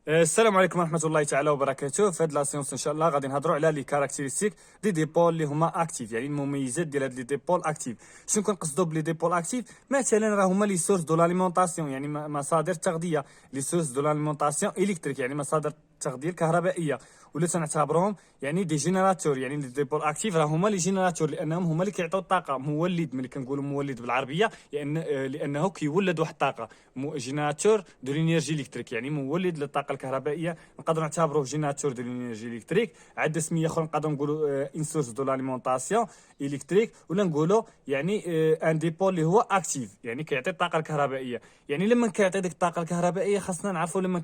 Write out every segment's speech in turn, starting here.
السلام عليكم ورحمة الله تعالى وبركاته. في هاد لا سيونس ان شاء الله غادي نهضروا على لي كاركتيرستيك دي ديبول اللي هما اكتيف، يعني المميزات ديال هاد لي ديبول اكتيف. شنو كنقصدوا بلي ديبول اكتيف؟ مثلا راه هما لي سورس دو لاليمونطاسيون، يعني مصادر التغذية، لي سورس دو لاليمونطاسيون الكتريك، يعني مصادر التغذية الكهربائية، ولا تنعتبروهم يعني دي جينيراتور. يعني لي ديبول اكتيف راه هما لي جينيراتور، لانهم هما اللي كيعطيو الطاقة. مولد، ملي كنقولوا مولد بالعربية لانه كيولد واحد الطاقة. جينيراتور دو لينيرجي الكتريك، يعني مولد للطاقة الكهربائيه. نقدر نعتبروه جينيراتور دو لينيرجي الكتريك. عندنا سميه اخرى نقدر نقولوا ان سورس دو لاليمونطاسيون الكتريك، ولا نقولوا يعني ان ديبول اللي هو اكتيف، يعني كيعطي الطاقه الكهربائيه. يعني لما كيعطي ديك الطاقه الكهربائيه خاصنا نعرفوا لما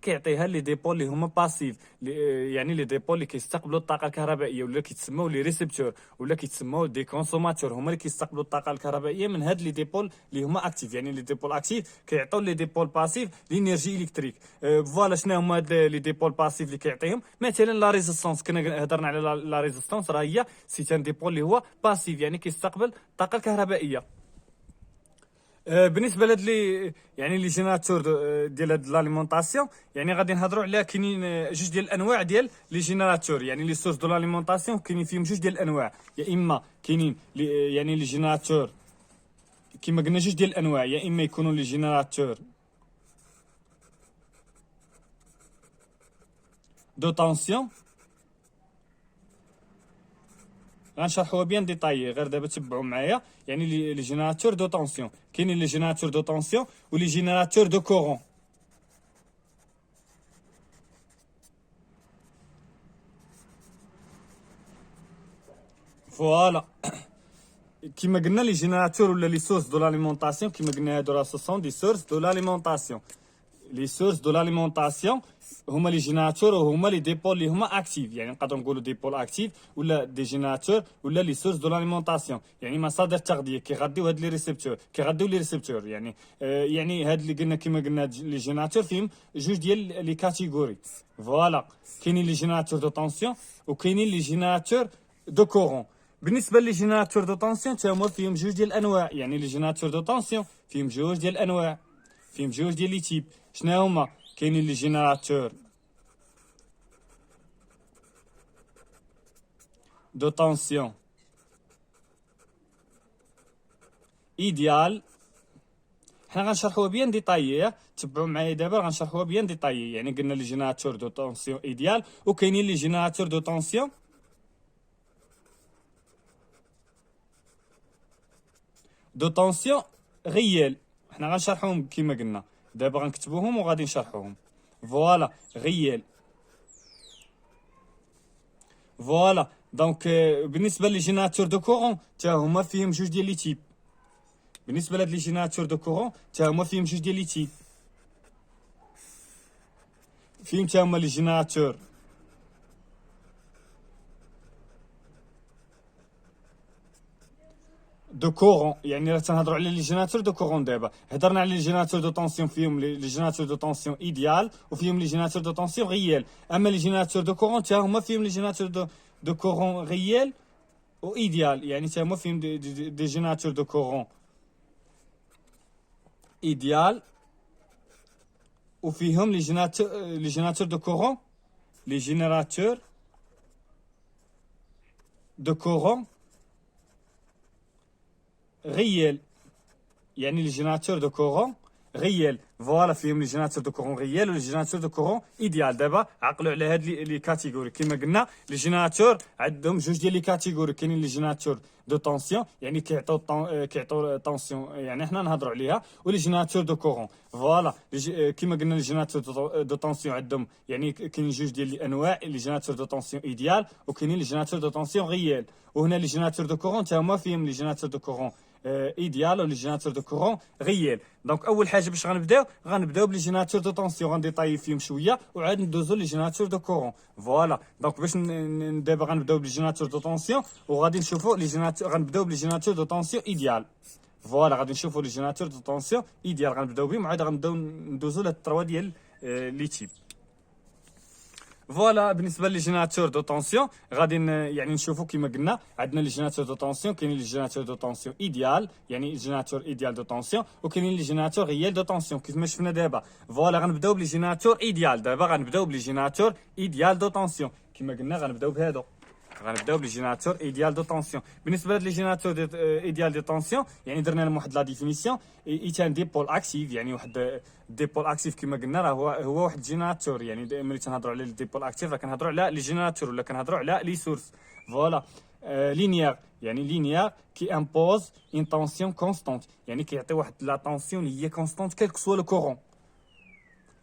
كيعطيها لي ديبول اللي هما باسيف، يعني لي ديبول اللي كيستقبلوا الطاقه الكهربائيه، ولا كيتسموا لي ريسبتور، ولا كيتسموا دي كونسوماتور، هما اللي كيستقبلوا الطاقه الكهربائيه من هاد لي ديبول اللي هما اكتيف. يعني لي ديبول اكتيف كيعطيو لي ديبول باسيف لينيرجي الكتريك. فوالا شنو هما هاد لي ديبول باسيف اللي كيعطيهم؟ مثلا لا ريزيستونس، كنا هضرنا على لا ريزيستونس، راه هي سي ان ديبول اللي هو باسيف، يعني كيستقبل الطاقه الكهربائيه. بالنسبه لهاد لي يعني لي جينيراتور ديال هاد لاليمونطاسيون، يعني غادي نهضروا على كاينين جوج ديال الانواع ديال لي جينيراتور. يعني لي سورس دو لاليمونطاسيون كاينين فيهم جوج ديال الانواع، يا اما كاينين يعني لي جينيراتور كما قلنا جوج ديال الانواع، يا اما يكونوا لي جينيراتور دو طونسيون. غنشرحوها بيان ديطايي، غير دابا تبعوا معايا. يعني لي جينيراتور دو طونسيون، كاينين لي جينيراتور دو طونسيون ولي جينيراتور دو كورون. فوالا كما قلنا لي جينيراتور ولا لي سورس دو لاليمونطاسيون، كما قلنا هادو راه سون دي سورس دو لاليمونطاسيون. لي سورس دو لاليمونطاسيون هما لي جينيراتور وهما لي ديبول اللي هما اكتيف. يعني نقدروا نقولوا ديبول اكتيف ولا دي جينيراتور ولا لي سورس دو لاليمونطاسيون، يعني مصادر التغذيه كيغذيو هاد لي ريسبتور، كيغذيو لي ريسبتور. يعني يعني هاد اللي قلنا كما قلنا لي جينيراتور فيهم جوج ديال لي كاتيجوري. فوالا كاينين لي جينيراتور دو طونسيون وكاينين لي جينيراتور دو كورون. بالنسبه لي جينيراتور دو طونسيون تا هما فيهم جوج ديال الانواع. يعني لي جينيراتور دو طونسيون فيهم جوج ديال الانواع، فيهم جوج ديال لي تيب. شنو هما؟ كاينين لي جينيراتور دو طونسيون ايديال. حنا غنشرحوها بيان ديطايي، تبعوا معايا دابا غنشرحوها بيان ديطايي. يعني قلنا لي جينيراتور دو طونسيون ايديال، وكاينين لي جينيراتور دو طونسيون غيال. حنا غنشرحوهم كيما قلنا دابا، غنكتبوهم وغادي نشرحوهم. فوالا غيال. فوالا دونك بالنسبه لي جينيراتور دو كورون تا هما فيهم جوج ديال لي تيب. بالنسبه لهاد لي جينيراتور دو كورون تا هما فيهم جوج ديال لي تيب. فيهم تا هما لي جينيراتور دو كورون. يعني راه تنهضروا على لي جينيراتور دو كورون دابا. هضرنا على لي جينيراتور دو طونسيون، فيهم لي جينيراتور دو طونسيون ايديال وفيهم لي جينيراتور دو طونسيون غيال. اما لي جينيراتور دو كورون تا هما فيهم لي جينيراتور دو كورون غيال و ايديال. يعني تا هما فيهم دي جينيراتور دو كورون ايديال، وفيهم لي جينيراتور دو كورون، لي جينيراتور دو كورون غيال. يعني لي جينيراتور دو كورون غيال. فوالا فيهم لي جينيراتور دو كورون غيال ولي جينيراتور دو كورون ايديال. دابا عقلوا على هاد لي كاتيجوري. كما قلنا لي جينيراتور عندهم جوج ديال لي كاتيجوري. كاينين لي جينيراتور دو طونسيون، يعني كيعطيو طونسيون، يعني حنا نهضروا عليها، ولي جينيراتور دو كورون. فوالا كما قلنا لي جينيراتور دو طونسيون عندهم يعني كاينين جوج ديال الانواع، لي جينيراتور دو طونسيون ايديال وكاينين لي جينيراتور دو طونسيون غيال. وهنا لي جينيراتور دو كورون تا هما فيهم لي جينيراتور دو كورون ايديال ولي جينيراتور دو كورون غيال. دونك اول حاجه باش غنبداو بلي جينيراتور دو طونسيون، غنديطاي فيهم شويه وعاد ندوزو لي جينيراتور دو كورون. فوالا دونك باش دابا غنبداو بلي جينيراتور دو طونسيون وغادي نشوفوا لي جينيراتور. غنبداو بلي جينيراتور دو طونسيون ايديال. فوالا غادي نشوفوا لي جينيراتور دو طونسيون ايديال، غنبداو بهم وعاد غنبداو ندوزو لهاد التروا ديال لي تيب. فوالا بالنسبه لي جينيراتور دو طونسيون غادي يعني نشوفوا كما قلنا عندنا لي جينيراتور دو طونسيون. كاينين لي جينيراتور دو طونسيون ايديال يعني جينيراتور ايديال دو طونسيون، وكاينين لي جينيراتور ريال دو طونسيون كيف ما شفنا دابا. فوالا غنبداو بلي جينيراتور ايديال. دابا غنبداو بلي جينيراتور ايديال دو طونسيون كما قلنا. غنبداو بهادو، غنبداو بلي جينيراتور ايديال دو طونسيون. بالنسبه لهاد لي جينيراتور ايديال دو طونسيون يعني درنا لهم واحد لا ديفينيسيون. ايتان ديبول اكتيف يعني واحد ديبول اكتيف كما قلنا راه هو واحد جينيراتور. يعني ملي تنهضروا على الديبول اكتيف راه كنهضروا على لي جينيراتور ولا كنهضروا على لي سورس. فوالا لينيير يعني لينيير كي امبوز اون طونسيون كونستانت يعني كيعطي واحد لا طونسيون اللي هي كونستانت كيل كو لو كورون.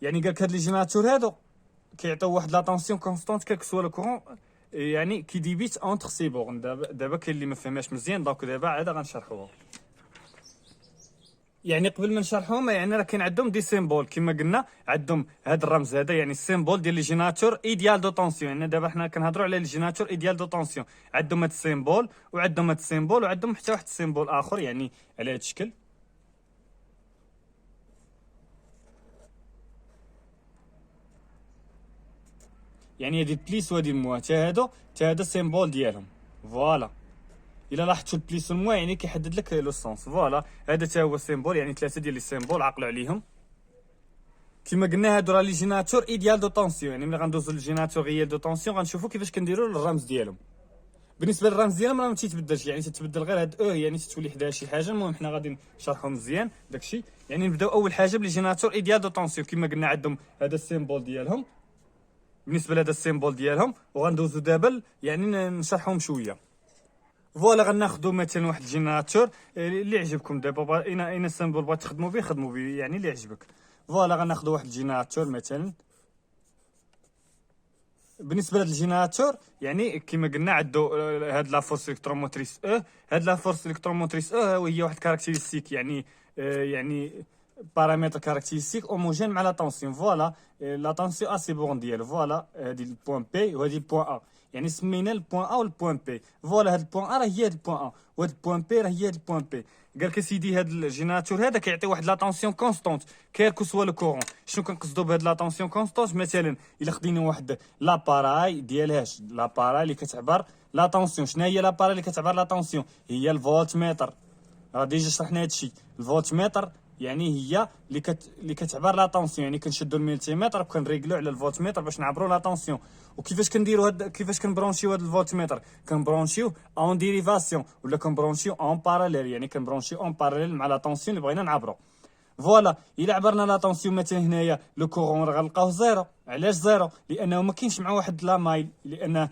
يعني قالك هاد لي جينيراتور هادو كيعطيو واحد لا طونسيون كونستانت كيل كو لو كورون يعني كي ديبيت اونتر سي بورن. دابا كاين اللي ما فهماش مزيان دونك دابا عاد غنشرحوها. يعني قبل ما نشرحوهم يعني راه كاين عندهم دي سيمبول كما قلنا. عندهم هذا الرمز هذا يعني السيمبول ديال لي جينيراتور ايديال دو طونسيون. يعني دابا حنا كنهضروا على لي جينيراتور ايديال دو طونسيون. عندهم هذا السيمبول وعندهم هذا السيمبول وعندهم حتى واحد السيمبول اخر يعني على هذا الشكل. يعني هذه البليس وهذه الموا تا هذا السيمبول ديالهم. فوالا الا لاحظتوا البليس والموا يعني كيحدد لك لو سونس. فوالا هذا تا هو السيمبول يعني ثلاثه ديال لي سيمبول عقلوا عليهم. كما قلنا هادو راه لي جينيراتور ايديال دو طونسيون. يعني ملي غندوزو للجينيراتور ريال دو طونسيون غنشوفوا كيفاش كنديروا الرمز ديالهم. بالنسبه للرمز ديالهم راه ما تيتبدلش يعني تتبدل غير هاد يعني تتولي حداها شي حاجه. المهم حنا غادي نشرحوا مزيان داكشي. يعني نبداو اول حاجه بلي جينيراتور ايديال دو طونسيون. كما قلنا عندهم هذا السيمبول ديالهم بالنسبه لهذا السيمبول ديالهم. وغندوزو دابا يعني نشرحهم شويه. فوالا غناخذوا مثلا واحد الجينيراتور اللي يعجبكم. دابا اين السيمبول بغيت تخدموا به خدموا به يعني اللي يعجبك. فوالا غناخذوا واحد الجينيراتور مثلا. بالنسبه لهاد الجينيراتور يعني كما قلنا عندو هاد لا فورس الكتروموتريس هاد لا فورس الكتروموتريس وهي واحد كاركتيرستيك يعني بارامتر كاركتيرستيك هوموجين مع لا طونسيون. فوالا لا طونسيون اسي بورن ديالو. فوالا هادي البوان بي وهادي البوان ا يعني سمينا البوان ا والبوان بي. فوالا هاد البوان ا راه هي هاد البوان ا وهاد البوان بي راه هي هاد البوان بي. قالك سيدي هاد الجينيراتور هذا كيعطي واحد لا طونسيون كونستونت كير كو سوا لو كورون. شنو كنقصدوا بهاد لا طونسيون كونستونت؟ مثلا الا خدينا واحد لاباراي ديالهاش لاباراي اللي كتعبر لا طونسيون. شنو هي لاباراي اللي كتعبر لا طونسيون؟ هي الفولت متر. راه ديجا شرحنا هادشي. الفولت متر يعني هي اللي كتعبر لا طونسيون. يعني كنشدوا الملتيمتر وكنريغلو على الفولت متر باش نعبروا لا طونسيون. وكيفاش كنديروا كيفاش كنبرونشيو هاد الفولت متر؟ كنبرونشيو اون ديريفاسيون ولا كنبرونشيو اون باراليل. يعني كنبرونشيو اون باراليل مع لا طونسيون اللي بغينا نعبروا. فوالا الا عبرنا لا طونسيون مثلا هنايا لو كورون راه غنلقاوه زيرو. علاش زيرو؟ لانه ما كاينش مع واحد لا مايل. لان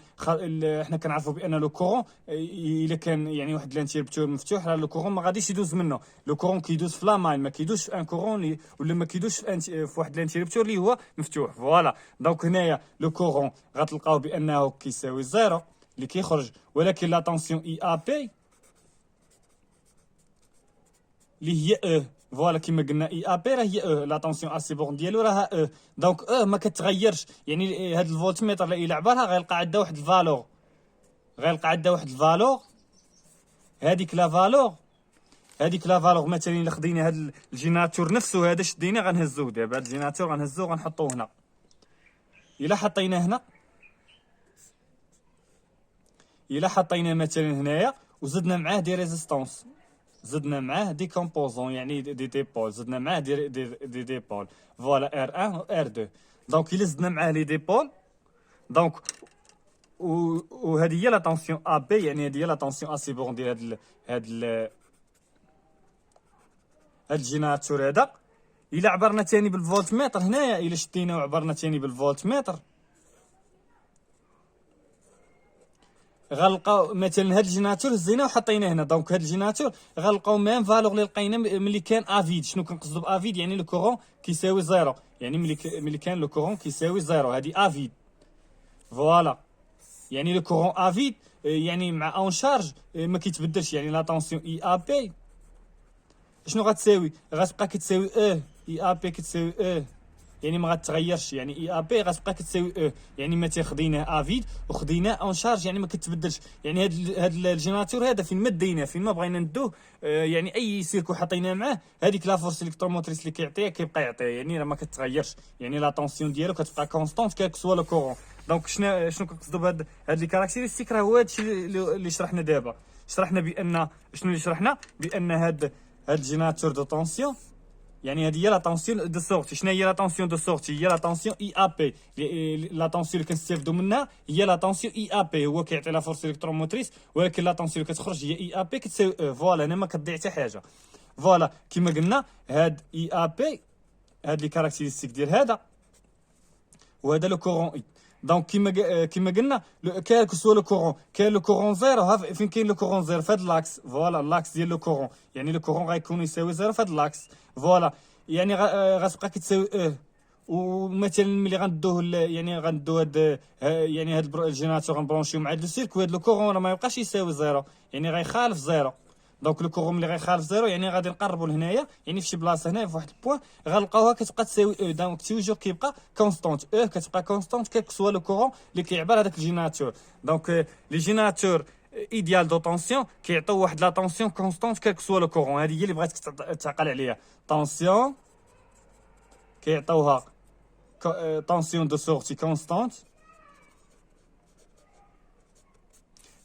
حنا كنعرفوا بان لو كورون الا كان يعني واحد الانتيربتور مفتوح راه لو كورون ما غاديش يدوز منه. لو كورون كيدوز في لا مايل ما كيدوزش في ان كورون ولا ما كيدوزش في واحد الانتيربتور اللي هو مفتوح. فوالا دونك هنايا لو كورون غتلقاو بانه كيساوي زيرو اللي كيخرج. ولكن لا طونسيون اي ا بي اللي هي فوالا كيما قلنا اي ا بي راه هي لا طونسيون اسي بورن ديالو راها دونك ما كتغيرش. يعني هاد الفولت متر الا عبرها غيلقى عندها واحد الفالور. هذيك لا فالور مثلا الا خدينا هاد الجينيراتور نفسه هذا شدينا غنهزوه. دابا هاد الجينيراتور غنهزوه غنحطوه هنا. الا حطيناه مثلا هنايا وزدنا معاه دي ريزيستونس. زدنا معاه دي كومبوزون يعني دي ديبول. زدنا معاه دي ديبول. فوالا ار 1 و ار 2. دونك الا زدنا معاه لي ديبول دونك وهذه هي لا طونسيون ا بي. يعني هذه هي لا طونسيون اسي بورن ديال هاد الجينيراتور هذا. الا عبرنا ثاني بالفولت متر هنايا الا شدينا وعبرنا ثاني بالفولت متر غنلقاو مثلا هاد الجينيراتور هزيناه وحطيناه هنا. دونك هاد الجينيراتور غنلقاو ميم فالور اللي لقينا ملي كان افيد. شنو كنقصدوا بافيد؟ يعني لو كورون كيساوي زيرو. يعني ملي كان لو كورون كيساوي زيرو هادي افيد. فوالا يعني لو كورون افيد يعني مع اون شارج ما كيتبدلش. يعني لا طونسيون اي ا بي شنو غتساوي؟ غتبقى كتساوي اي ا بي كتساوي يعني ما غتغيرش. يعني اي ا بي غتبقى كتساوي يعني مثلا خديناه افيد وخديناه اون شارج يعني ما كتبدلش. يعني هاد الجينيراتور هذا فين ما ديناه فين ما بغينا ندوه يعني اي سيركو حطيناه معاه هذيك لا فورس الكتروموتريس اللي كيعطيها كيبقى يعطيها. يعني راه ما كتغيرش. يعني لا طونسيون ديالو كتبقى كونستونت كيك سوا لو كورون. دونك شنو كنقصدوا بهاد لي كاركتيرستيك؟ راه هو هادشي اللي شرحنا دابا. شرحنا بان شنو اللي شرحنا؟ بان هاد الجيناتور دو طونسيون، يعني هذه هي لا طونسيون دو سورتي. شنو هي لا طونسيون دو سورتي؟ هي لا طونسيون اي ا بي. لا طونسيون اللي كنستافدوا منها هي لا طونسيون اي ا بي، هو كيعطي لا فورس الكتروموتريس، ولكن لا طونسيون اللي كتخرج هي اي ا بي كتساوي او. فوالا هنا ما كتضيع حتى حاجه. فوالا كما قلنا هاد اي ا بي، هاد لي كاركتيرستيك ديال هذا وهذا لو كورون اي. دونك كيما قلنا كالكو سوا لو كورون، كاين لو كورون زيرو. ها فين كاين لو كورون زيرو؟ في هاد لاكس. فوالا لاكس ديال لو كورون، يعني لو كورون غيكون يساوي زيرو في هاد لاكس. فوالا يعني غتبقى كتساوي او. ومثلا ملي غندوه يعني غندو هاد يعني هاد الجينيراتور غنبرونشيو مع هاد السيرك، وهاد لو كورون راه ما يبقاش يساوي زيرو، يعني غيخالف زيرو. دونك لو كورون ملي غيخالف زيرو يعني غادي نقربوا لهنايا، يعني في شي بلاصه هنا في واحد البوان غنلقاوها كتبقى تساوي او. دونك توجور كيبقى كونستونت، او كتبقى كونستونت كيك سوا لو كورون اللي كيعبر هذاك الجينيراتور. دونك لي جينيراتور ايديال دو طونسيون كيعطيو واحد لا طونسيون كونستونت كيك سوا لو كورون. هذه هي اللي بغيتك تعقل عليها. طونسيون كيعطيوها طونسيون دو سورتي كونستونت.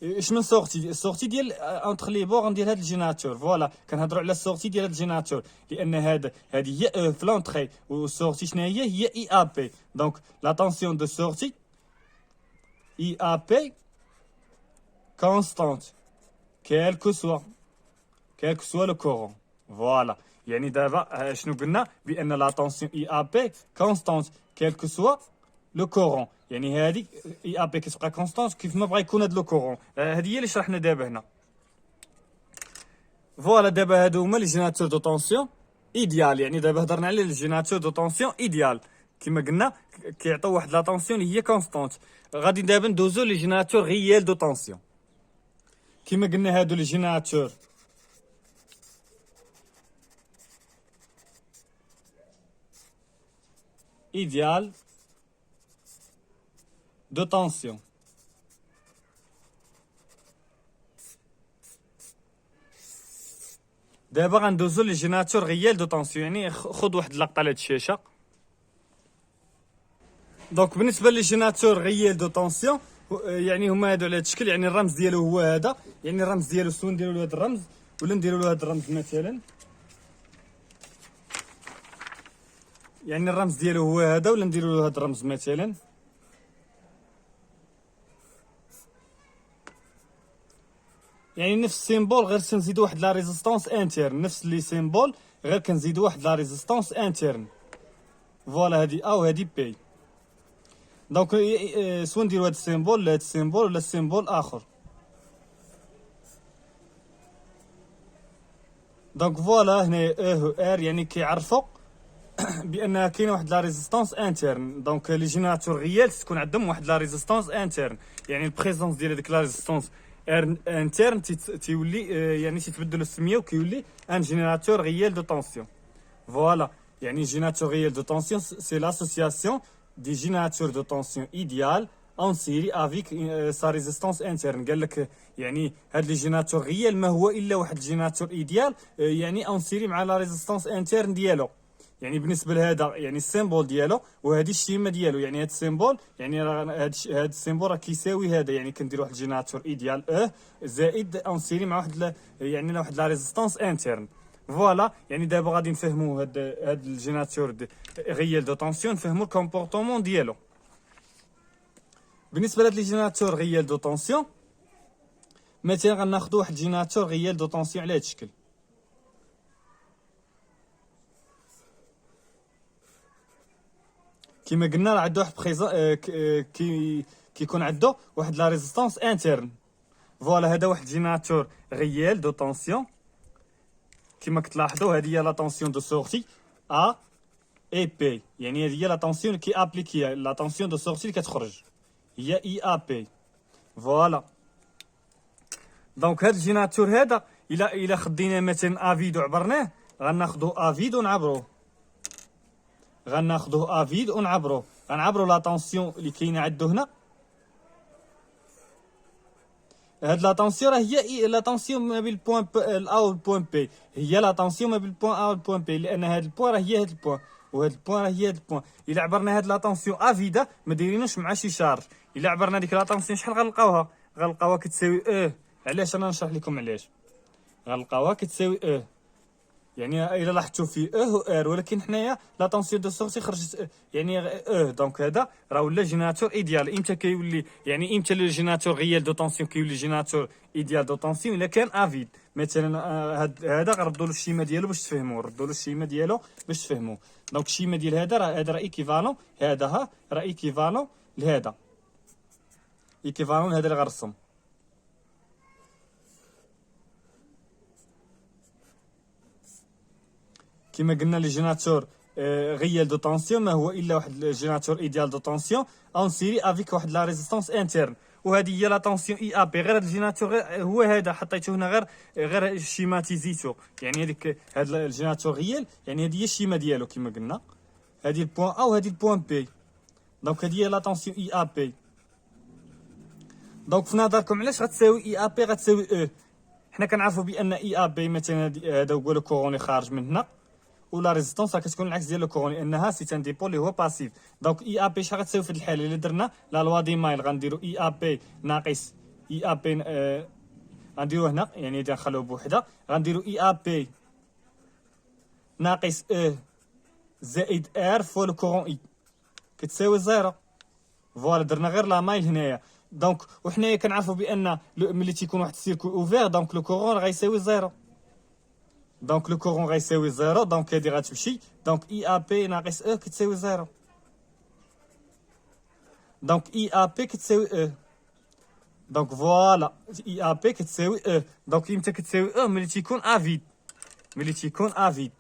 اش من سورتي؟ السورتي ديال اونتر لي بورن ديال هاد الجينيراتور. فوالا كنهضروا على السورتي ديال هاد الجينيراتور، لان هذه هي او في لونطري، والسورتي شنو هي اي ا بي. دونك لا طونسيون دو سورتي اي ا بي كونستانت كيلكو سوا لو كورون. فوالا يعني دابا شنو قلنا؟ بان لا طونسيون اي ا بي كونستانت كيلكو سوا لو كورون، يعني هذه اي ا بي كتبقى كونستانت كيف ما بغا يكون هذا لو كورون. هذه هي اللي شرحنا دابا هنا. فوالا دابا هادو هما لي جينيراتور دو طونسيون ايديال. يعني دابا هضرنا على لي جينيراتور دو طونسيون ايديال، كما قلنا كيعطيو واحد لا طونسيون اللي هي كونستانت. غادي دابا ندوزو لي جينيراتور ريال دو طونسيون. كما قلنا هادو لي جينيراتور ايديال دو طونسيون. دابا غندوزو لي جينيراتور ريال دو طونسيون. يعني خذ واحد اللقطه على هاد الشاشه. دونك بالنسبه لي جينيراتور ريال دو طونسيون يعني هما هادو على هاد الشكل. يعني الرمز ديالو هو هذا، يعني الرمز ديالو سوا نديرو له هاد الرمز ولا نديرو له هاد الرمز مثلا. يعني الرمز ديالو هو هذا ولا نديرو له هاد الرمز مثلا. يعني نفس السيمبول غير كنزيدو واحد لا ريزيستونس انترن، نفس لي سيمبول غير كنزيدو واحد لا ريزيستونس انترن. فوالا هادي او هادي بي. دونك سوا نديرو هاد السيمبول ولا هاد السيمبول ولا السيمبول اخر. دونك فوالا هنا او ار يعني كيعرفوا بان كاينه واحد لا ريزيستونس انترن. دونك لي جينيراتور ريال تكون عندهم واحد لا ريزيستونس انترن، يعني البريزونس ديال هذيك لا ريزيستونس انترن تيولي يعني تيتبدل السميه وكيولي ان جينيراتور ريال دو طونسيون. فوالا يعني جينيراتور ريال دو طونسيون سي لاسوسياسيون دي جينيراتور دو طونسيون ايديال اون سيري افيك سا ريزيستونس انترن. قال لك يعني هاد لي جينيراتور ريال ما هو الا واحد الجينيراتور ايديال يعني اون سيري مع لا ريزيستونس انترن ديالو. يعني بالنسبه لهذا يعني السيمبول ديالو وهذه الشيمه ديالو، يعني هذا السيمبول يعني هذا السيمبول راه كيساوي هذا. يعني كندير واحد الجينيراتور ايديال زائد اون سيري مع واحد يعني واحد لا ريزيستونس انترن. فوالا يعني دابا غادي نفهموا هاد الجينيراتور ريال دو طونسيون، نفهموا الكومبورتمون ديالو. بالنسبه لهاد لي جينيراتور ريال دو طونسيون مثلا غناخذوا واحد جينيراتور ريال دو طونسيون على هاد الشكل. كما قلنا راه عنده واحد بريزون كيكون عنده واحد لا ريزيستونس انترن. فوالا هذا واحد جينيراتور ريال دو طونسيون. كما كتلاحظوا هذه هي لا طونسيون دو سورتي ا اي بي، يعني هذه هي لا طونسيون كي ابليكي لا طونسيون دو سورتي اللي كتخرج هي اي ا بي. فوالا دونك هذا الجينيراتور هذا الا خدينا مثلا افيد وعبرناه غناخذو افيد ونعبروه. غناخذوه افيد ونعبروه، غنعبروا لا طونسيون اللي كاينه عنده هنا. هاد لا طونسيون راه هي لا طونسيون ما بين البوان ا والبوان بي، هي لا طونسيون ما بين البوان ا والبوان بي، لان هاد البوان راه هي هاد البوان. وهاد البوان هي هاد البوان. الا عبرنا هاد لا طونسيون افيدا ما دايرينوش مع شي شارج. الا عبرنا ديك لا طونسيون شحال غنلقاوها كتساوي علاش انا نشرح لكم علاش. غنلقاوها كتساوي يعني الا لاحظتوا في و ار، ولكن حنايا لا طونسيون دو سورتي خرجت يعني دونك هذا راه ولا جيناتور ايديال. امتى كيولي يعني امتى لو جيناتور غيال دو طونسيون كيولي جيناتور ايديال دو طونسيون؟ الا كان افيد مثلا. هذا غنردوا له الشيما ديالو باش تفهموا، دونك الشيما ديال هذا راه ايكيفالون، هذا راه ايكيفالون لهذا، ايكيفالون لهذا اللي غنرسم. كما قلنا لي جيناتور غيال دو طونسيون ما هو الا واحد الجيناتور ايديال دو طونسيون اون سيري افيك واحد لا ريزيستونس انترن، وهذه هي لا طونسيون اي ا بي. غير هذا الجيناتور هو هذا حطيته هنا غير شيماتيزيتو، يعني هذيك هذا الجيناتور غيال يعني هذه هي الشيما ديالو كما قلنا، هذه البوان ا وهذه البوان بي. دونك هذه هي لا طونسيون اي ا بي. دونك في نظركم علاش غتساوي اي ا بي غتساوي حنا كنعرفوا بان اي ا بي مثلا هذا هو لو كوروني خارج من هنا، ولا ريزيستونس كتكون العكس ديال لو كورون لانها سي ان ديبول اللي هو باسيف. دونك اي ا بي شحال غتساوي في هذه الحاله؟ الا درنا لا لوا دي مايل غنديروا اي ا بي ناقص اي ا بي غنديروه هنا يعني نخلوه بوحده، غنديروا اي ا بي ناقص زائد ار فوا لو كورون اي كتساوي زيرو. فوالا درنا غير لا مايل هنايا. دونك وحنايا كنعرفوا بان ملي تيكون واحد السيركو اوفير دونك لو كورون غيساوي زيرو، دونك لو كورون غيساوي زيرو. دونك هادي غتمشي، دونك اي ا بي ناقص كتساوي زيرو. دونك اي ا بي كتساوي دونك فوالا اي ا بي كتساوي دونك امتى كتساوي ملي تيكون افيد.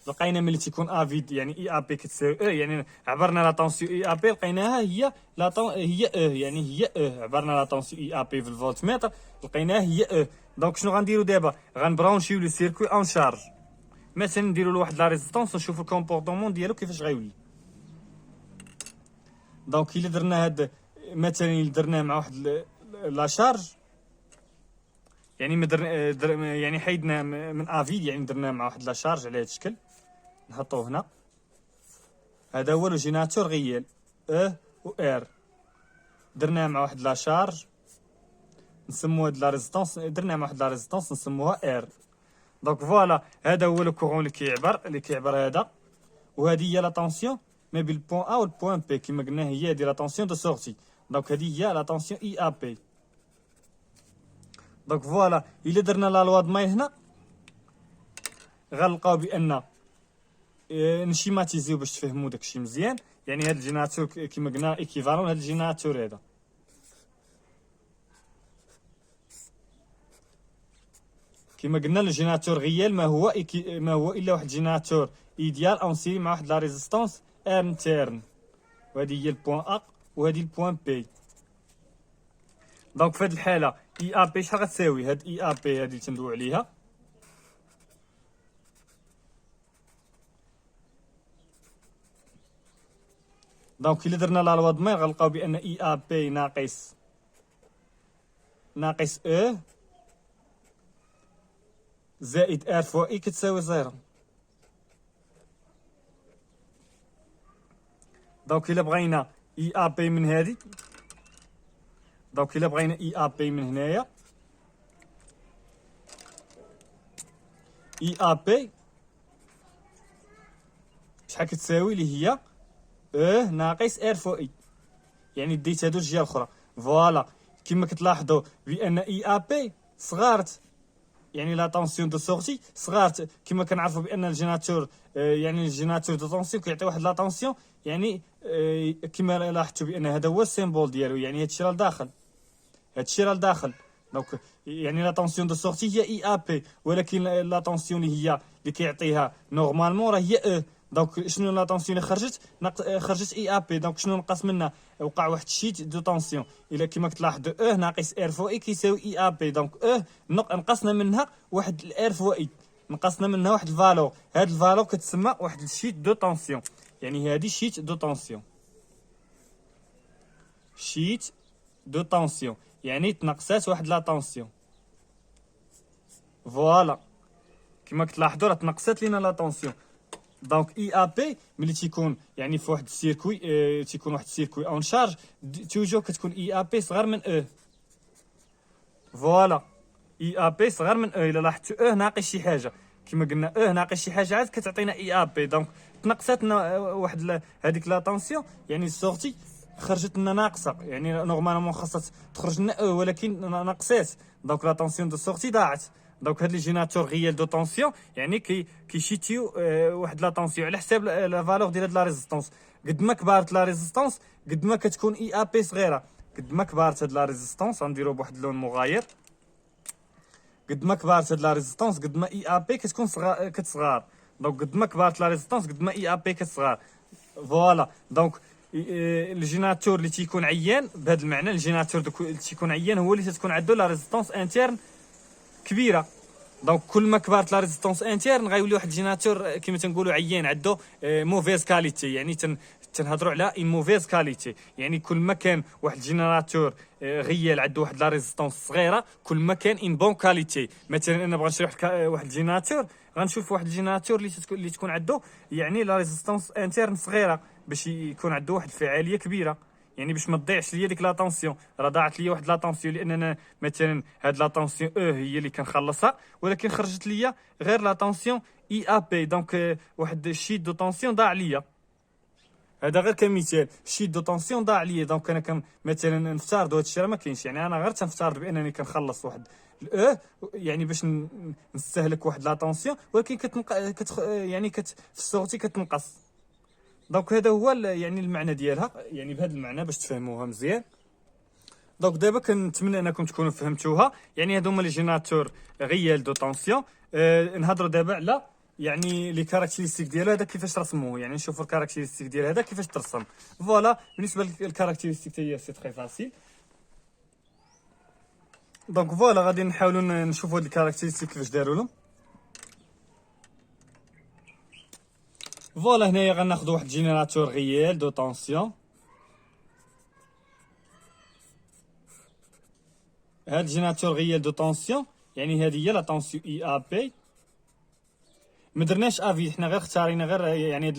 لقينا ملي تيكون افيد يعني اي ا بي كتساوي يعني عبرنا لا طونسيون اي ا بي لقيناها هي يعني هي عبرنا لا طونسيون اي ا بي في الفولت متر لقيناها هي دونك شنو غنديروا دابا؟ غنبرونشيو لو سيركوي اون شارج، مثلا نديروا له واحد لا ريزيستونس ونشوفوا الكومبورطمون ديالو كيفاش غيولي. دونك الا درنا هاد مثلا الا درناه مع واحد لا شارج يعني ما يعني حيدنا من افيد يعني درناه مع واحد لا شارج على هاد الشكل، نحطوه هنا. هذا هو لو جيناتور غيال و ار، درناه مع واحد لا شارج نسموها هاد لا ريزيستونس، درناه مع واحد لا ريزيستونس نسموها ار. دونك فوالا هذا هو لو كورون اللي كيعبر هذا، وهذه هي لا طونسيون ما بين البوان ا والبوان بي كما قلنا هي هذه لا طونسيون دو سورتي. دونك هذه هي لا طونسيون اي ا بي. دونك فوالا الا درنا لا لوا دمايل هنا غنلقاو بان نشيماتيزيو باش تفهموا داكشي مزيان. يعني هذا الجيناتور كما قلنا ايكيفالون هذا الجيناتور هذا. كما قلنا الجيناتور غيال ما هو الا واحد جيناتور ايديال اون سيري مع واحد لا ريزيستونس انترن، وهذه هي البوان ا وهذه البوان بي. دونك في هذه الحاله اي ا بي شحال غتساوي؟ هاد اي ا بي هذه اللي تندويو عليها دونك الا درنا لا لوا دماغ غنلقاو بان اي ا بي ناقص زائد ار فوا اي كتساوي زيرو. دونك الا بغينا اي ا بي من هذه، دونك الا بغينا اي ا بي من هنايا اي ا بي شحال كتساوي؟ اللي هي ناقص ار فوا اي، يعني ديت هادو الجهه الاخرى. فوالا كما كتلاحظوا بان اي ا بي صغارت يعني لا طونسيون دو سورتي صغارت. كما كنعرفوا بان الجيناتور يعني الجيناتور دو طونسيون كيعطي واحد لا طونسيون يعني كما لاحظتوا بان هذا هو السيمبول ديالو يعني هادشي راه لداخل، دونك يعني لا طونسيون دو سورتي هي اي ا بي، ولكن لا طونسيون اللي كيعطيها نورمالمون راه هي دونك شنو لا طونسيون اللي خرجت اي ا بي. دونك شنو نقص منها؟ وقع واحد الشيت دو طونسيون. الا كما كتلاحظوا ناقص ار فوا اي كيساوي اي ا بي. دونك نقصنا منها واحد الار فوا اي، نقصنا منها واحد الفالور. هاد الفالور كتسمى واحد الشيت دو طونسيون، يعني هادي شيت دو طونسيون يعني تنقصات واحد لا طونسيون. فوالا كما كتلاحظوا راه تنقصات لينا لا طونسيون. دونك اي ا بي ملي تيكون يعني في واحد السيركوي تيكون واحد السيركوي اون شارج توجور كتكون اي ا بي صغر من او. فوالا اي ا بي صغر من او. الا لاحظتوا او ناقص شي حاجه كما قلنا او ناقص شي حاجه عاد كتعطينا اي ا بي. دونك تنقصات لنا واحد هذيك لا طونسيون يعني السورتي خرجت لنا ناقصه يعني نورمالمون خاصها تخرج لنا او ولكن ناقصات. دونك لا طونسيون دو سورتي ضاعت. دونك هاد لي جيناتور غيال دو طونسيون يعني كيشيتيو واحد لا طونسيون على حساب لا فالور ديال هاد لا ريزيستونس. قد ما كبرت لا ريزيستونس قد ما كتكون اي ا بي صغيره. قد ما كبرت هاد لا ريزيستونس غنديرو بواحد اللون مغاير. قد ما كبرت هاد لا ريزيستونس قد ما اي ا بي كتكون كتصغار. دونك قد ما كبرت لا ريزيستونس قد ما اي ا بي كتصغار. فوالا دونك الجيناتور اللي تيكون عيان بهذا المعنى الجيناتور اللي تيكون عيان هو اللي تتكون عنده لا ريزيستونس انترن كبيره. دونك كل ما كبرت لا ريزيستونس انترن غيولي واحد الجيناتور كما تنقولوا عيان عنده موفيز كاليتي. يعني تنهضروا على اون موفيز كاليتي. يعني كل ما كان واحد الجينيراتور غيال عنده واحد لا ريزيستونس صغيره كل ما كان اون بون كاليتي. مثلا انا بغا نشري واحد الجينيراتور غنشوف واحد الجينيراتور اللي تكون عنده يعني لا ريزيستونس انترن صغيره باش يكون عنده واحد الفعاليه كبيره. يعني باش ما تضيعش ليا ديك لاطونسيون. راه ضاعت ليا واحد لاطونسيون لان انا مثلا هاد لاطونسيون هي اللي كنخلصها ولكن خرجت ليا غير لاطونسيون اي ا بي. دونك واحد الشيت دو طونسيون ضاع ليا. هذا غير كمثال شيت دو طونسيون ضاع ليا. دونك انا مثلا نفترض هذا الشيء راه ما كاينش. يعني انا غير تنفترض بانني كنخلص واحد يعني باش نستهلك واحد لاطونسيون ولكن يعني في الصوتي كتنقص. دونك هذا هو يعني المعنى ديالها يعني بهذا المعنى باش تفهموها مزيان. دونك دابا كنتمنى انكم تكونوا فهمتوها. يعني هادو هما لي جينيراتور غيال دو طونسيون. نهضروا دابا على يعني لي كاركتيرستيك ديالو هذا كيفاش رسموه. يعني نشوفوا الكاركتيرستيك ديال هذا كيفاش ترسم. فوالا بالنسبه للكاركتيرستيك حتى هي سي تري فاسيل. دونك فوالا غادي نحاولوا نشوفوا هاد الكاركتيرستيك كيفاش داروا لهم. فوالا هنايا غناخذوا واحد جينيراتور غيال دو طونسيون. هاد الجينيراتور غيال دو طونسيون يعني هذه هي لا طونسيون اي ا بي. ما درناش افي حنا غير اختارينا غير يعني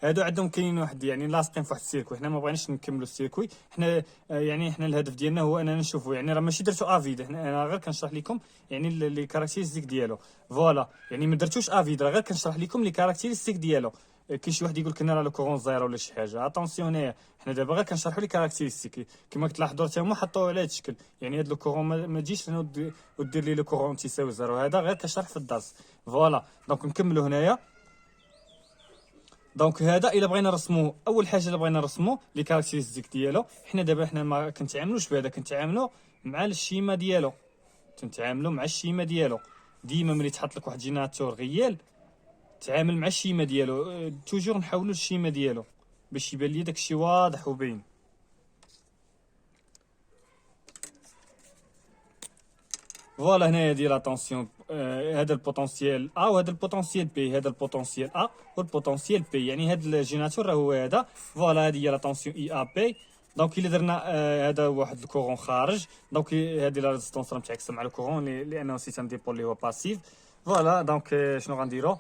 هادو عندهم كاين واحد يعني لاصقين في واحد السيركوي. حنا ما بغيناش نكملوا السيركوي. حنا يعني حنا الهدف ديالنا هو اننا نشوفوا يعني راه ماشي درتو افي. انا غير كنشرح لكم يعني لي كاركتيرستيك ديالو. فوالا يعني ما درتوش افي راه غير كنشرح لكم لي كاركتيرستيك ديالو. كاين شي واحد يقول لك انا راه لو كورون زيرو ولا شي حاجه. اتونسيون هنايا حنا دابا غير كنشرحوا لي كاركتيرستيك كما كتلاحظوا حتى هما حطوه على هذا الشكل. يعني هاد لو كورون ما تجيش هنا ودير لي لو كورون تيساوي زيرو. هذا غير كشرح في الدرس. فوالا دونك نكملوا هنايا. دونك هذا الا بغينا نرسموه اول حاجه الا بغينا نرسموه لي كاركتيرستيك ديالو حنا ما كنتعاملوش بهذا. كنتعاملوا مع الشيما ديالو. تنتعاملوا مع الشيما ديالو. ديما ملي تحط لك واحد جينيراتور غيال تعامل مع الشيما ديالو. توجور نحاولوا الشيما ديالو باش يبان لي داكشي واضح وباين. فوالا هنايا ديال اتونسيون هذا البوتونسييل ا وهذا البوتونسييل بي. هذا البوتونسييل ا والبوتونسييل بي يعني هذا الجينيراتور راه هو هذا. فوالا هذه هي لا طونسيون اي ا بي. دونك الا درنا هذا واحد الكورون خارج. دونك هذه لا ريزيستونس راه متعكسه مع الكورون لانه سي ان ديبول اللي هو باسيف. فوالا دونك شنو غنديرو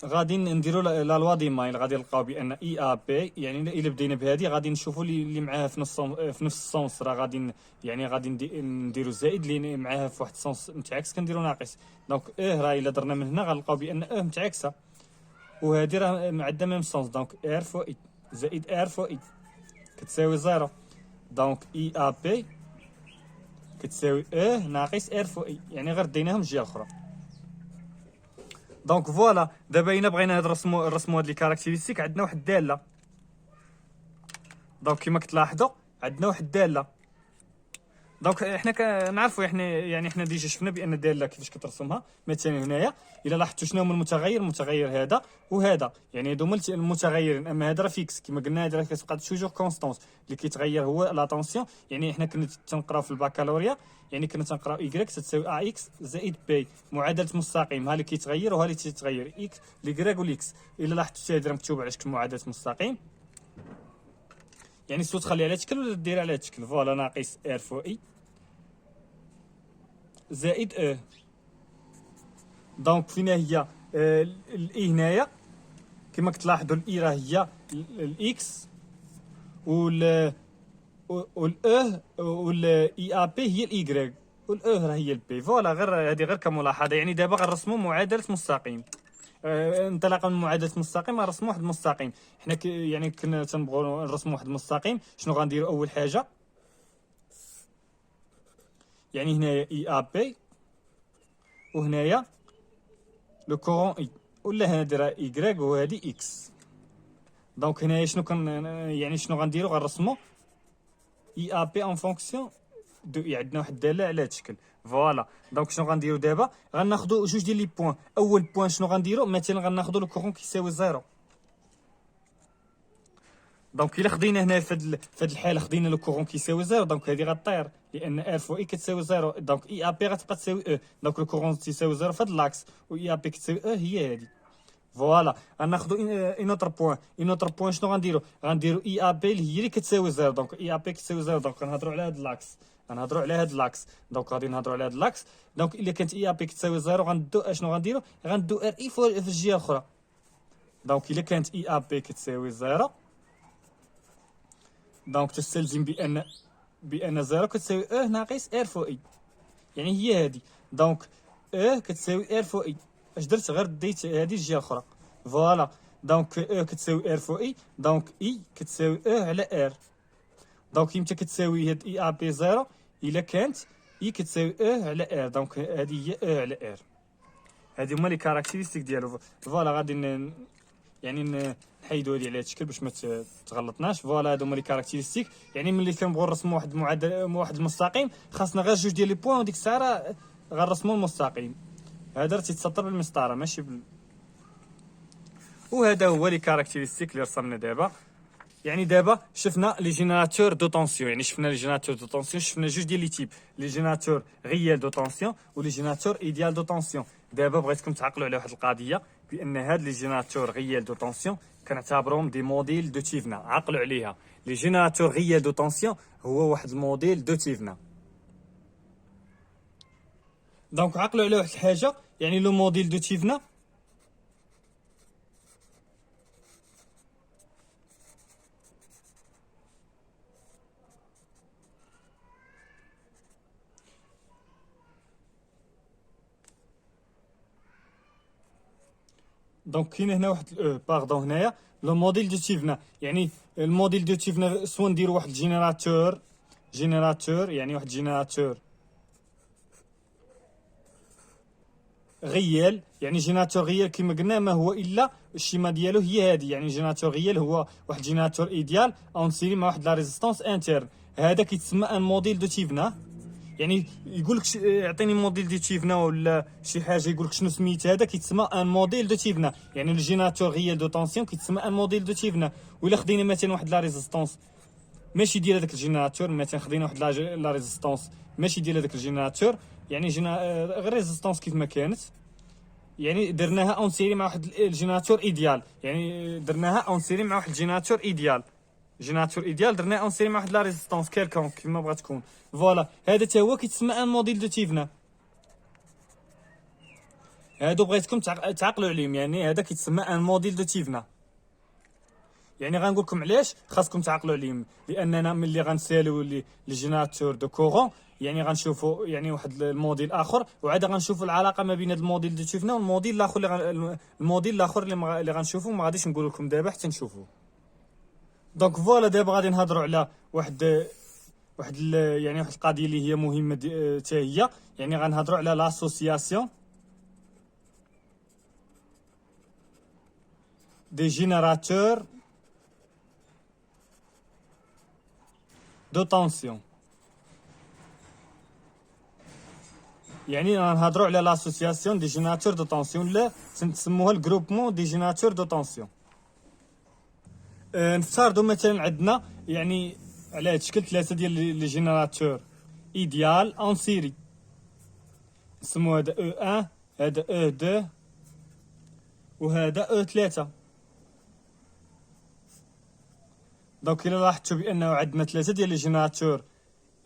غادي نديروا لا لوا دي مايل. غادي نلقاو بان اي ا بي يعني الا بدينا بهذه غادي نشوفوا اللي معاها في نفس السونس راه غادي يعني غادي نديروا زائد اللي معاها في واحد السونس متعكس كنديروا ناقص. دونك راه الا درنا من هنا غنلقاو بان متعكسه وهذه راه عندها ميم سونس. دونك ار فو اي زائد ار فو اي كتساوي زيرو. دونك اي ا بي كتساوي ناقص ار فو اي يعني غير ديناهم الجهه الاخرى. دونك فوالا دابا الا بغينا نرسموا هاد لي كاركتيرستيك عندنا واحد الداله. دونك كما كتلاحظوا عندنا واحد الداله. دونك حنا كنعرفوا يعني حنا ديجا شفنا بان الداله كيفاش كترسمها. مثلا هنايا الا لاحظتوا شنو هما المتغير هذا وهذا يعني هادو هما المتغيرين. اما هذا راه فيكس كما قلنا. هذا راه كتبقى توجور كونستونس. اللي كيتغير هو لاتونسيون. يعني حنا كنا تنقراو في الباكالوريا يعني كنا تنقراو ايكغيك تساوي ا اكس زائد بي معادله مستقيم. ها اللي كيتغير وها اللي تيتغير اكس ليكغيك والاكس. الا لاحظتوا هذه راه مكتوبه على شكل معادله مستقيم. يعني سوا تخلي على شكل ولا دير على شكل. فوالا ناقص ار فو اي زائد دونك فينا هي الاي هنايا كما كتلاحظوا الاي راه هي الاكس، وال والاو والاي ا بي هي الاي، والاو راه هي البي. فوالا، غير هذه غير كملاحظه. يعني دابا غنرسموا معادله مستقيم. انطلاقا من معادله مستقيم غنرسموا واحد المستقيم. حنا يعني كنا تنبغيو نرسموا واحد المستقيم. شنو غنديروا اول حاجه؟ يعني هنايا اي ا بي، وهنايا لو كورون اي، ولا هادي راه اي وهادي اكس. دونك هنايا شنو يعني شنو غنديروا؟ غنرسموا اي ا بي اون فونكسيون دو اي. عندنا واحد الداله على هذا الشكل. فوالا، دونك شنو غنديروا دابا؟ غناخذوا جوج ديال لي بوين. اول بوين شنو غنديروا؟ مثلا غناخذوا لو كورون كيساوي زيرو. دونك الا خدينا هنا في هاد الحاله خدينا لو كورون كيساوي زيرو، دونك هادي غطير لان ار فو اي كتساوي زيرو. دونك اي ا بي غتبقى تساوي او. دونك لو كورون تيساوي زيرو في هاد لاكس، و اي ا بي كتساوي او هي هادي. فوالا، غناخذوا اون اوتر بوين. اون اوتر بوين شنو غنديروا؟ غنديروا اي ا بي اللي هي اللي كتساوي زيرو. دونك اي ا بي كتساوي زيرو، دونك غنهضروا على هاد لاكس. غنهضروا على هاد لاكس. دونك غادي نهضروا على هاد لاكس. دونك الا كانت اي ا بي كتساوي زيرو غندو اشنو غنديروا؟ غندو ار اي في الجهه الاخرى. دونك الا كانت اي ا بي كتساوي زيرو، دونك تستلزم بان زيرو كتساوي او ناقص ار فو اي. يعني هي هادي. دونك او كتساوي ار فو اي. اش درت؟ غير ديت هادي الجهه الاخرى. فوالا، دونك او كتساوي ار فو اي، دونك اي كتساوي او على ار. دونك امتى كتساوي هاد اي ا بي زيرو؟ الا كانت اي كتساوي او على ار. دونك هادي هي او على ار. هادي هما لي كاركتيرستيك ديالو. فوالا، غادي يعني نحيدو هادي على هاد الشكل باش ما تغلطناش. فوالا، هادو هما لي كاركتيرستيك. يعني ملي كنبغيو نرسمو واحد المعادله، واحد المستقيم، خاصنا غير جوج ديال لي بوين، وديك الساعه راه غنرسمو المستقيم. هذا راه تيتسطر بالمسطره ماشي وهذا هو لي كاركتيرستيك اللي رسمنا دابا. يعني دابا شفنا لي جينيراتور دو طونسيون. يعني شفنا لي جينيراتور دو طونسيون، شفنا جوج ديال لي تيب: لي جينيراتور غيال دو طونسيون ولي جينيراتور ايديال دو طونسيون. دابا بغيتكم تعقلوا على واحد القضيه، بان هاد لي جينيراتور غيال دو طونسيون كنعتبروهم دي موديل دو تيفنا. عقلوا عليها، لي جينيراتور غيال دو طونسيون هو واحد الموديل دو تيفنا. دونك عقلوا على واحد الحاجه، يعني لو موديل دو تيفنا دونك كاين هنا واحد باردون هنايا لو موديل دو تيفنا. يعني الموديل دو تيفنا سوا نديرو واحد جينيراتور يعني واحد جينيراتور غيال. يعني جينيراتور غيال كما قلنا ما هو الا الشيما ديالو هي هذه. يعني جينيراتور غيال هو واحد جينيراتور ايديال اون سيري مع واحد لا ريزيستونس انترن. هذا كيتسمى ان موديل دو تيفنا. يعني يقول لك يعطيني موديل دو تيفنا ولا شي حاجه، يقول لك شنو سميت هذا، كيتسمى ان موديل دو تيفنا. يعني الجينيراتور غيال دو طونسيون كيتسمى ان موديل دو تيفنا. ولا خدينا مثلا واحد لا ريزيستونس ماشي ديال هذاك الجينيراتور، مثلا خدينا واحد لا ريزيستونس ماشي ديال هذاك الجينيراتور، يعني غير ريزيستونس كيف ما كانت، يعني درناها اون سيري مع واحد الجينيراتور ايديال. يعني درناها اون سيري مع واحد الجينيراتور ايديال. جينيراتور ايديال درناه اون سيري مع واحد لا ريزيستونس كيلكون كيما بغات تكون. فوالا، هذا حتى هو كيتسمى ان موديل دو تيفنا. هادو بغيتكم تعقلوا عليهم. يعني هذا كيتسمى ان موديل دو تيفنا. يعني غنقول لكم علاش خاصكم تعقلوا عليهم. لاننا ملي غنسالو لي جينيراتور دو كورون يعني غنشوفوا يعني واحد الموديل اخر، وعاد غنشوفوا العلاقه ما بين هذا الموديل دو تيفنا والموديل الاخر الموديل الاخر اللي غنشوفوا. ما غاديش نقول لكم دابا حتى نشوفوا. دونك فوالا، دابا غادي نهضروا على واحد يعني واحد القضيه اللي هي مهمه حتى هي. يعني غنهضروا على لاسوسياسيون دي جينيراتور دو طونسيون. يعني غنهضروا على لاسوسياسيون دي جينيراتور دو طونسيون، لا تسموها الجروبمون دي جينيراتور دو طونسيون. نفترضوا مثلا عندنا يعني على هذا الشكل ثلاثه ديال لي جينيراتور ايديال اون سيري. نسمو هذا او 1، هذا او 2، وهذا او 3. دونك الا لاحظتوا بانه عندنا ثلاثه ديال لي جينيراتور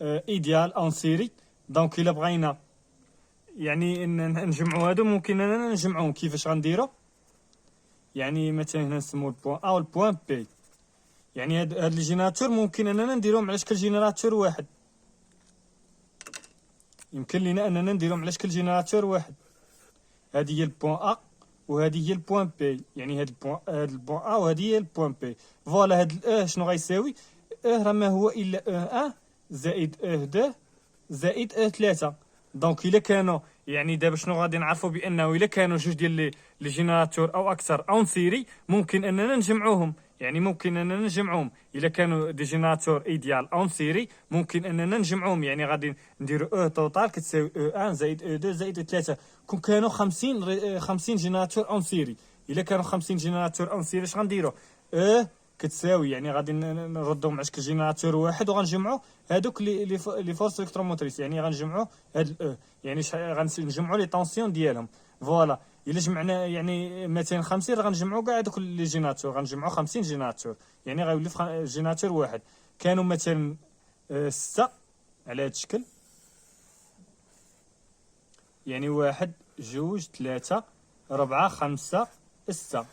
ايديال اون سيري، دونك الا بغينا يعني نجمعوا هادو ممكن اننا نجمعوهم كيفاش غنديروا. يعني مثلا هنا نسمو البوان ا والبوان بي. يعني هاد لي جينيراتور ممكن اننا نديروهم على شكل جينيراتور واحد. يمكن لينا اننا نديروهم على شكل جينيراتور واحد. هذه هي البوان ا وهذه هي البوان بي. يعني هاد البوان ا وهذه هي البوان بي. فوالا هاد الاو شنو غيساوي؟ راه ما هو الا او 1 زائد او 2 زائد او 3. دونك الا كانوا يعني دابا شنو غادي نعرفوا بانه الا كانوا جوج ديال لي جينيراتور او اكثر اون سيري ممكن اننا نجمعوهم. يعني ممكن اننا نجمعوهم الا كانوا دي جينيراتور ايديال اون سيري ممكن اننا نجمعوهم. يعني غادي نديروا او توتال كتساوي او 1 زائد او 2 زائد او 3. كون كانوا 50 جينيراتور اون سيري. الا كانوا 50 جينيراتور اون سيري اش غنديروا؟ او كتساوي يعني غادي نردهم على شكل جينيراتور واحد وغنجمعوا هادوك لي فورس الكتروموتريس. يعني غنجمعوا هاد الاو يعني غنجمعوا لي طونسيون ديالهم. فوالا الا جمعنا يعني مثلا 50 غنجمعوا كاع هادوك لي جينيراتور. غنجمعوا 50 جينيراتور يعني غيولي في جينيراتور واحد. كانوا مثلا 6 على هاد الشكل. يعني 1 2 3 4 5 6.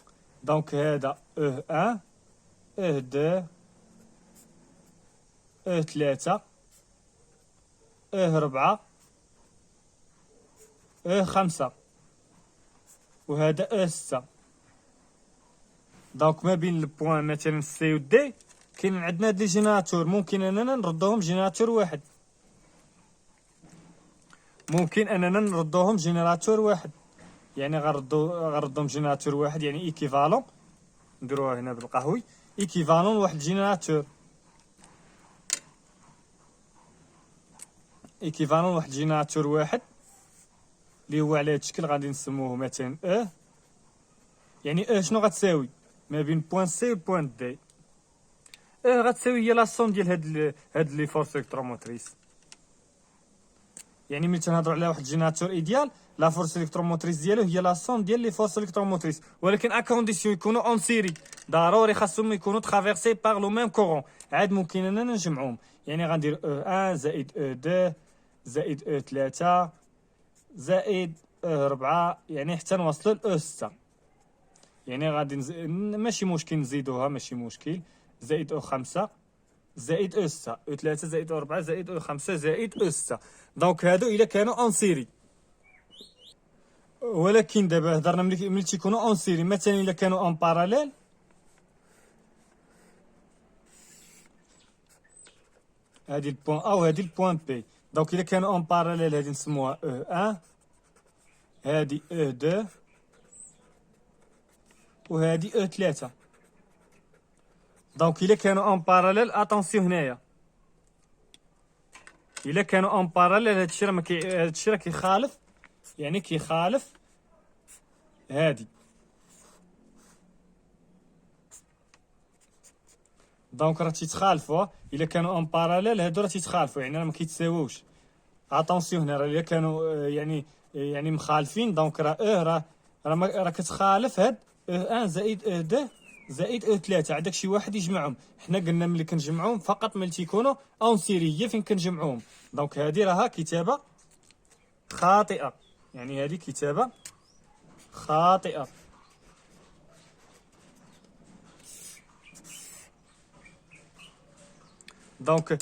دونك هذا او 1 او 2 او 3 او 4 او 5 وهذا او 6. دونك ما بين البوان مثلا سي و دي كاين عندنا هاد لي جينيراتور ممكن اننا نردوهم جينيراتور واحد. ممكن اننا نردوهم جينيراتور واحد. يعني غنردوهم جينيراتور واحد يعني ايكيفالون. نديروها هنا بالقهوي ايكيفالون لواحد الجينيراتور. ايكيفالون لواحد الجينيراتور واحد اللي هو على هاد الشكل غادي نسموه مثلا او. يعني او شنو غتساوي ما بين بوان سي و بوان دي؟ او غتساوي هي لا سوم ديال هاد لي فورس الكتروموتريس. يعني ملي تنهضروا على واحد الجينيراتور ايديال لا فورس الكتروموتريس ديالو هي لا سوم ديال لي فورس الكتروموتريس ولكن ا كونديسيون يكونوا اون سيري. ضروري خاصهم يكونوا ترافيرسي باغ لو ميم كورون. عاد ممكن اننا نجمعوهم. يعني غندير او 1 زائد او 2 زائد او 3 زائد او 4 يعني حتى نوصلوا لاو 6. يعني غادي ماشي مشكل نزيدوها ماشي مشكل. زائد او 5 زائد او 6 او 3 زائد او 4 زائد او 5 زائد او 6. دونك هادو الا كانوا اون سيري. ولكن دابا هضرنا ملي تيكونوا اون سيري مثلا الا كانوا اون باراليل. هادي البوان ا وهادي البوان بي. دونك الا كانوا اون باراليل هادي نسموها او 1 هادي او 2 وهادي او 3. دونك الا كانوا اون باراليل اتونسيون هنايا. الا كانوا اون باراليل هادشي راه كيخالف. يعني كيخالف هادي. دونك راه تيتخالفوا. الا كانوا اون باراليل هادو راه تيتخالفوا يعني راه ما كيتساووش. اتونسيون هنا راه الا كانوا يعني مخالفين دونك راه راه كتخالف هاد او 1 زائد او 2 زائد او 3. عندك شي واحد يجمعهم. حنا قلنا ملي كنجمعوهم فقط ملي تيكونوا اون سيري هي فين كنجمعوهم. دونك هادي راها كتابه خاطئه. يعني هذه كتابه خاطئه. دونك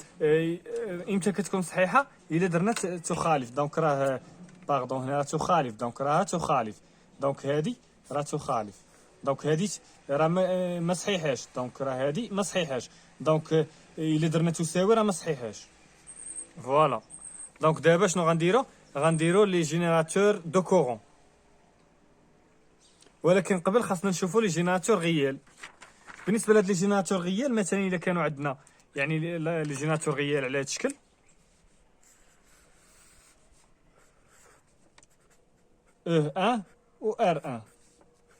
امتى كتكون صحيحه؟ الا درنا تخالف. دونك راه باردون هنا تخالف. دونك راه تخالف. دونك هذه راه تخالف. دونك هذه راه ما صحيحاش. دونك راه هذه ما صحيحاش. دونك الا درنا تساوي راه ما صحيحاش. فوالا. دونك دابا شنو غنديرو لي جينيراتور دو كورون. ولكن قبل خاصنا نشوفوا لي جينيراتور غيال. بالنسبه لهاد لي جينيراتور غيال مثلا الا كانوا عندنا يعني لي جينيراتور غيال على هاد الشكل. او 1 و ار 1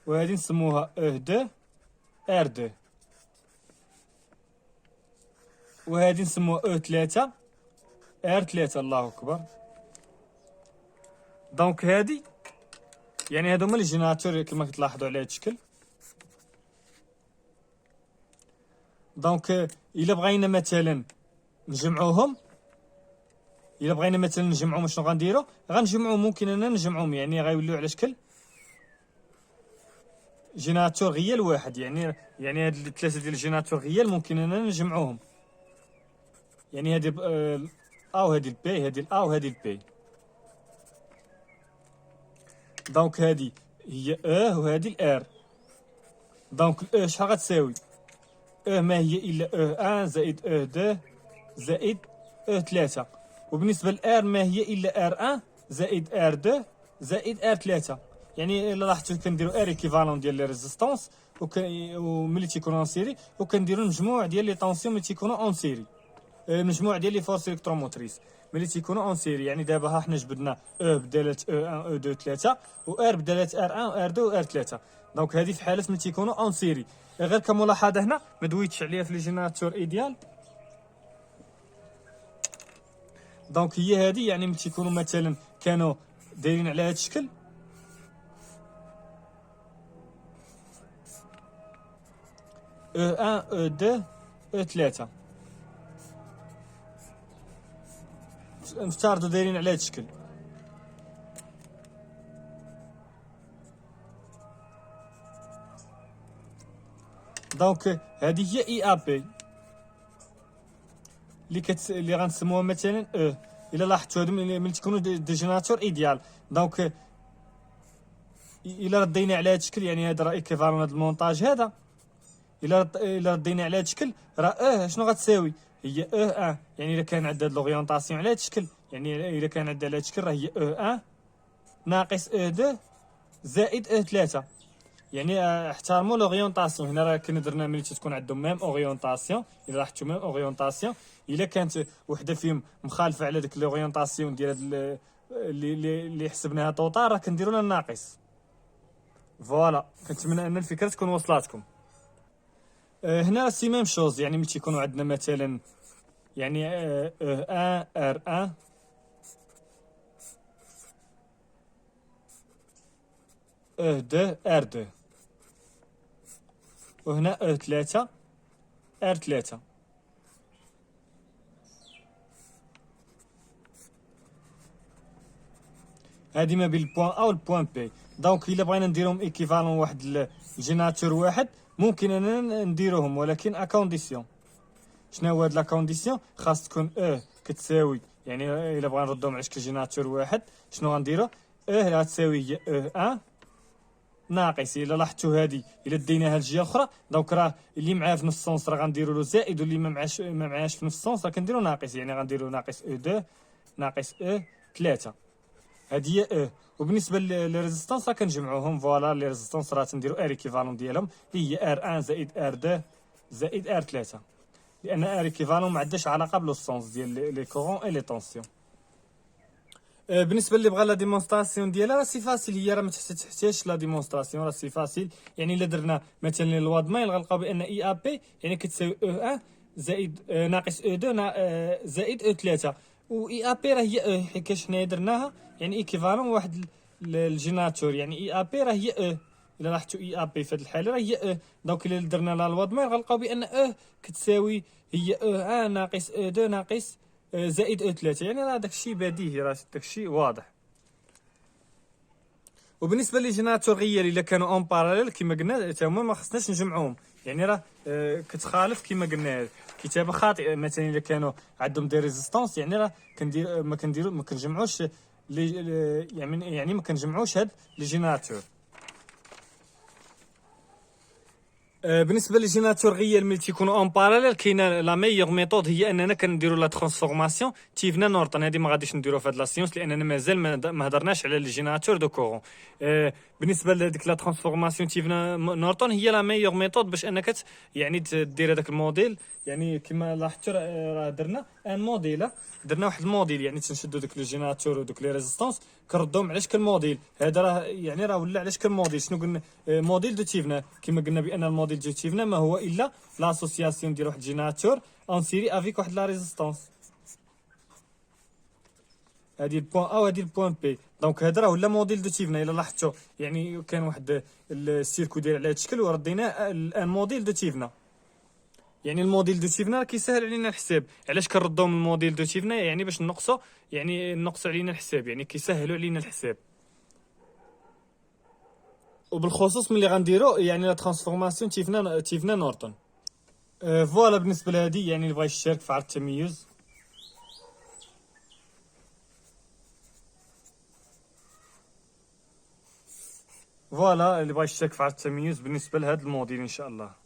وهادي نسموها او 2 ار 2 وهادي نسموها او 3 ار 3. الله اكبر. دونك هادي يعني هادو هما لي جينيراتور كما كتلاحظوا على هاد الشكل. دونك الا بغينا مثلا نجمعوهم الا بغينا مثلا نجمعهم شنو غنديرو؟ غنجمعو ممكن اننا نجمعهم، يعني غيوليو على شكل جيناتور غيال واحد. يعني هاد الثلاثه ديال الجيناتور غيال ممكن اننا نجمعوهم، يعني هادي او هادي البي، هادي الا وهادي البي. دونك هادي هي وهادي الار. دونك شحال غتساوي؟ ما هي الا 1 زائد 2 زائد 3. وبالنسبه للار ما هي الا ار1 زائد ار2 زائد ار3. يعني الا لاحظتوا كنديروا ار ايكيفالون ديال لي ريزيستونس وملي تيكونوا اون سيري، وكنديروا المجموع ديال لي طونسيون ملي تيكونوا اون سيري، المجموع ديال لي فورس الكتروموتريس ملي تيكونوا اون سيري. يعني دابا ها حنا جبدنا بداله او1 او2 3 وار بداله ار1 وار2 وار3. دونك هذه في حاله ملي تيكونوا اون سيري. غير كملاحظه هنا ما دويتش عليها في لي جينيراتور ايديال. دونك هي هذه، يعني ملي تيكونوا مثلا كانوا دايرين على هذا الشكل، او1 او2 او3 نفترضوا دايرين على هذا الشكل. دونك هذه هي اي ا بي اللي غنسموها مثلا الا لاحظتوا هادو ملي تكونوا دي جينيراتور ايديال. دونك الا ردينا على هذا الشكل، يعني هذا راه ايكيفالون هذا المونتاج هذا، الا ردينا على هذا الشكل راه شنو غتساوي؟ هي او1. يعني الا كان عندها هاد لوريونطاسيون على هذا الشكل، يعني الا كان عندها على هذا الشكل راه هي او1 ناقص او2 زائد او3. يعني احترموا لوريونطاسيون. هنا راه كنا درنا ملي تكون عندهم ميم اوريونطاسيون، الا لاحظتوا ميم اوريونطاسيون، الا كانت وحده فيهم مخالفه على ديك لوريونطاسيون ديال هاد اللي حسبناها طوطال، راه كنديروا لها الناقص. فوالا، كنتمنى ان الفكره تكون وصلاتكم. هنا سي ميم شوز، يعني ملي تيكونوا عندنا مثلا يعني ان ار 1 2 ار 2 وهنا 3 ار 3. هادي ما بين البوان ا والبوان بي. دونك الا بغينا نديرهم ايكيفالون واحد الجينيراتور واحد ممكن اننا نديروهم، ولكن ا كونديسيون. شنو هو هاد لا كونديسيون؟ خاص تكون كتساوي، يعني الا بغينا نردوهم على شكل جينيراتور واحد شنو غنديرو؟ غتساوي هي او1 ناقص، الا لاحظتوا هادي الا ديناها لجهه اخرى، دونك راه اللي معاه في نفس السونس راه غنديروا له زائد، واللي ما معاش في نفس السونس راه كنديروا ناقص، يعني غنديروا ناقص او2 ناقص او3. هادي هي وبالنسبه للريزيستانس راه كنجمعوهم. فوالا لي ريزيستانس راه تنديروا ار ايكيفالون ديالهم اللي هي ار1 زائد ار2 زائد ار3، لان ار ايكيفالون ما عندهاش علاقه بالسونس ديال لي كورون اي لي طونسيون. بالنسبه اللي بغى لا ديمونستراسيون ديالها راه سي فاسيل، هي راه ما تحتاجش لا ديمونستراسيون، راه سي فاسيل. يعني الا درنا مثلا الواد مايل غنلقاو بان اي ا بي يعني كتساوي او1 زائد ناقص او2 زائد او3، و اي ا بي راه هي حيت حنايا درناها يعني ايكيفالون واحد الجينيراتور، يعني اي ا بي راه هي الا لاحظتوا اي ا بي في هذه الحاله راه هي دونك الا درنا لها الواد مايل غنلقاو بان كتساوي هي او1 ناقص او2 ناقص زائد او3. يعني راه داكشي بديهي، راه داكشي واضح. وبالنسبه لي جينيراتور غيال الا كانوا اون باراليل كما قلنا حتى هما ما خصناش نجمعوهم، يعني راه كتخالف كما قلنا كتابه خاطئه. مثلا الا كانوا عندهم دي ريزيستانس يعني راه ما كنجمعوش يعني ما كنجمعوش هاد لي جينيراتور. بالنسبه للجينيراتور غيال ملي تيكونوا اون باراليل كاينه لا ميور ميثود هي اننا كنديروا لا ترانسفورماسيون تيفنا نورتون. هذه ما غاديش نديروها في هاد لا سيونس لاننا مازال ما هضرناش على لي جينيراتور دو كورون. بالنسبه لهذيك لا ترانسفورماسيون تيفنا نورتون هي لا ميور ميثود باش انك يعني دير هذاك الموديل. يعني كما لاحظتوا راه درنا ان موديل، درنا واحد الموديل يعني تنشدوا دوك لي جينيراتور ودوك لي ريزيستانس كنردوهم على شكل موديل. هذا راه يعني راه ولا على شكل موديل. شنو قلنا؟ موديل دو تيفنا. كما قلنا بان الموديل دو تيفنا ما هو الا لاسوسياسيون ديال واحد جينيراتور اون سيري افيك واحد لا ريزيستانس. هادي البوان ا وهادي البوان بي. دونك هذا راه ولا موديل دو تيفنا. الا لاحظتوا يعني كان واحد السيركو داير على هذا الشكل ورديناه الان موديل دو تيفنا. يعني الموديل دو تيفنا كيسهل علينا الحساب. علاش كنردو من الموديل دو تيفنا؟ يعني باش نقصوا، يعني نقصوا علينا الحساب، يعني كيسهلوا علينا الحساب. وبالخصوص ملي غنديرو يعني لا ترانسفورماسيون تيفنا نورتون. فوالا بالنسبه لهذه، يعني اللي بغى يشترك في عرض التميز. فوالا اللي بغى يشترك في عرض التميز بالنسبه لهذا الموديل ان شاء الله.